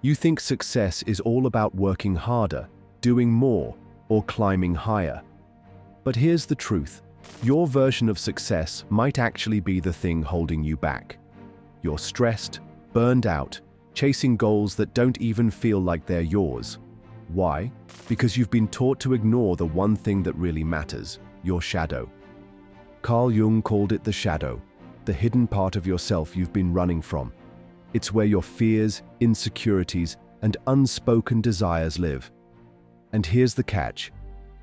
You think success is all about working harder, doing more, or climbing higher. But here's the truth. Your version of success might actually be the thing holding you back. You're stressed, burned out, chasing goals that don't even feel like they're yours. Why? Because you've been taught to ignore the one thing that really matters, your shadow. Carl Jung called it the shadow, the hidden part of yourself you've been running from. It's where your fears, insecurities, and unspoken desires live. And here's the catch.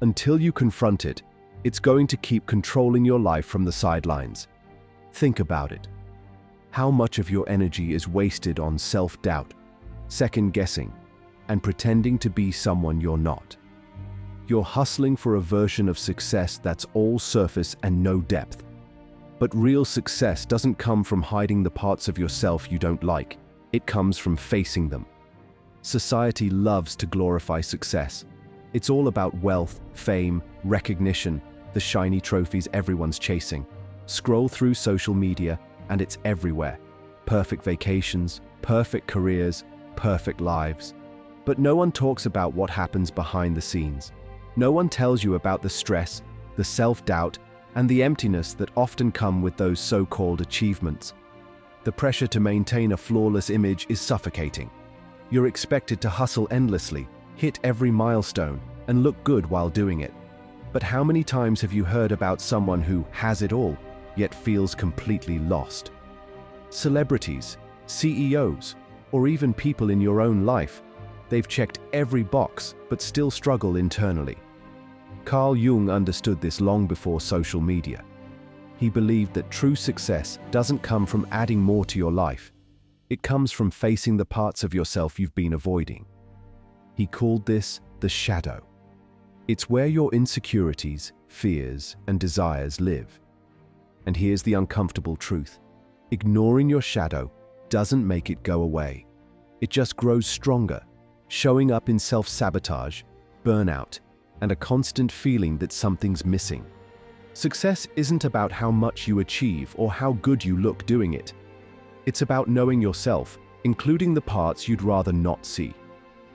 Until you confront it, it's going to keep controlling your life from the sidelines. Think about it. How much of your energy is wasted on self-doubt, second-guessing, and pretending to be someone you're not? You're hustling for a version of success that's all surface and no depth. But real success doesn't come from hiding the parts of yourself you don't like. It comes from facing them. Society loves to glorify success. It's all about wealth, fame, recognition, the shiny trophies everyone's chasing. Scroll through social media, and it's everywhere. Perfect vacations, perfect careers, perfect lives. But no one talks about what happens behind the scenes. No one tells you about the stress, the self-doubt, and the emptiness that often come with those so-called achievements. The pressure to maintain a flawless image is suffocating. You're expected to hustle endlessly, hit every milestone, and look good while doing it. But how many times have you heard about someone who has it all, yet feels completely lost? Celebrities, CEOs, or even people in your own life, they've checked every box but still struggle internally. Carl Jung understood this long before social media. He believed that true success doesn't come from adding more to your life. It comes from facing the parts of yourself you've been avoiding. He called this the shadow. It's where your insecurities, fears, and desires live. And here's the uncomfortable truth. Ignoring your shadow doesn't make it go away. It just grows stronger, showing up in self-sabotage, burnout, and a constant feeling that something's missing. Success isn't about how much you achieve or how good you look doing it. It's about knowing yourself, including the parts you'd rather not see.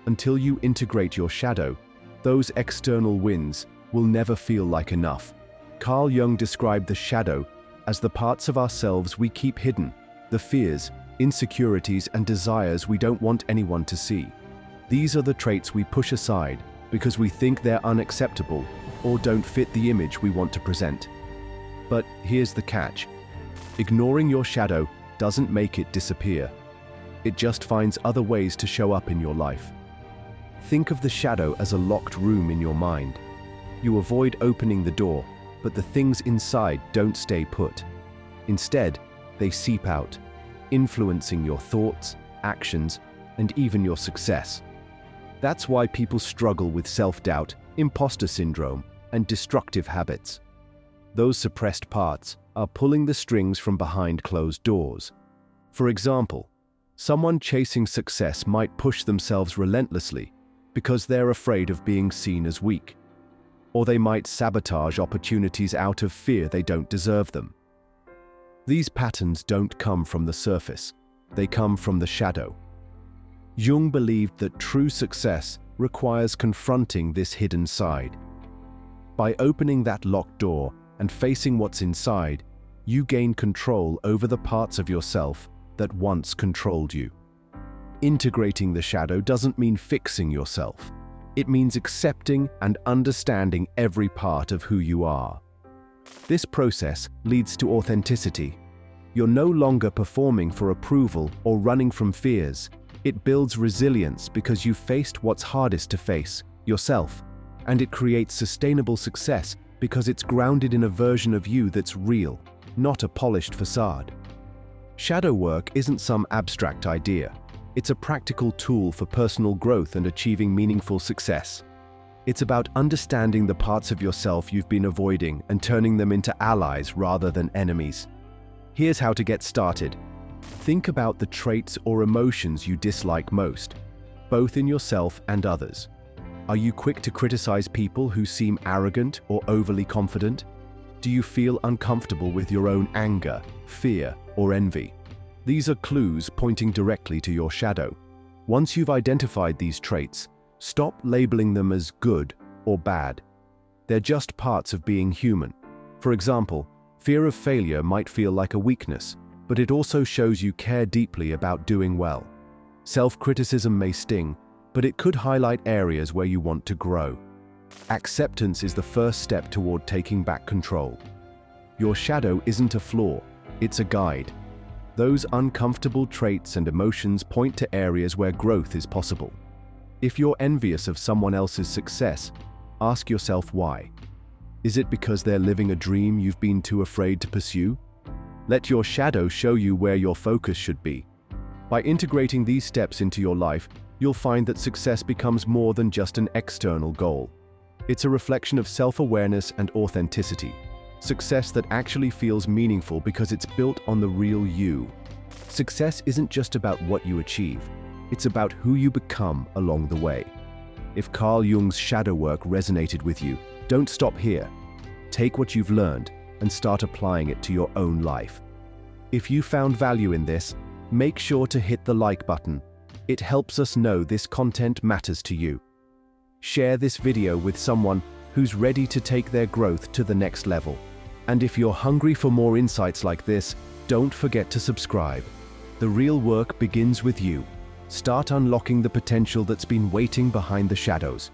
Until you integrate your shadow, those external wins will never feel like enough. Carl Jung described the shadow as the parts of ourselves we keep hidden, the fears, insecurities, and desires we don't want anyone to see. These are the traits we push aside because we think they're unacceptable or don't fit the image we want to present. But here's the catch. Ignoring your shadow doesn't make it disappear. It just finds other ways to show up in your life. Think of the shadow as a locked room in your mind. You avoid opening the door, but the things inside don't stay put. Instead, they seep out, influencing your thoughts, actions, and even your success. That's why people struggle with self-doubt, imposter syndrome, and destructive habits. Those suppressed parts are pulling the strings from behind closed doors. For example, someone chasing success might push themselves relentlessly because they're afraid of being seen as weak. Or they might sabotage opportunities out of fear they don't deserve them. These patterns don't come from the surface, they come from the shadow. Jung believed that true success requires confronting this hidden side. By opening that locked door and facing what's inside, you gain control over the parts of yourself that once controlled you. Integrating the shadow doesn't mean fixing yourself. It means accepting and understanding every part of who you are. This process leads to authenticity. You're no longer performing for approval or running from fears. It builds resilience because you've faced what's hardest to face, yourself. And it creates sustainable success because it's grounded in a version of you that's real, not a polished facade. Shadow work isn't some abstract idea. It's a practical tool for personal growth and achieving meaningful success. It's about understanding the parts of yourself you've been avoiding and turning them into allies rather than enemies. Here's how to get started. Think about the traits or emotions you dislike most, both in yourself and others. Are you quick to criticize people who seem arrogant or overly confident? Do you feel uncomfortable with your own anger, fear, or envy? These are clues pointing directly to your shadow. Once you've identified these traits, stop labeling them as good or bad. They're just parts of being human. For example, fear of failure might feel like a weakness, but it also shows you care deeply about doing well. Self-criticism may sting, but it could highlight areas where you want to grow. Acceptance is the first step toward taking back control. Your shadow isn't a flaw, it's a guide. Those uncomfortable traits and emotions point to areas where growth is possible. If you're envious of someone else's success, ask yourself why. Is it because they're living a dream you've been too afraid to pursue? Let your shadow show you where your focus should be. By integrating these steps into your life, you'll find that success becomes more than just an external goal. It's a reflection of self-awareness and authenticity. Success that actually feels meaningful because it's built on the real you. Success isn't just about what you achieve, it's about who you become along the way. If Carl Jung's shadow work resonated with you, don't stop here. Take what you've learned and start applying it to your own life. If you found value in this, make sure to hit the like button. It helps us know this content matters to you. Share this video with someone who's ready to take their growth to the next level. And if you're hungry for more insights like this, don't forget to subscribe. The real work begins with you. Start unlocking the potential that's been waiting behind the shadows.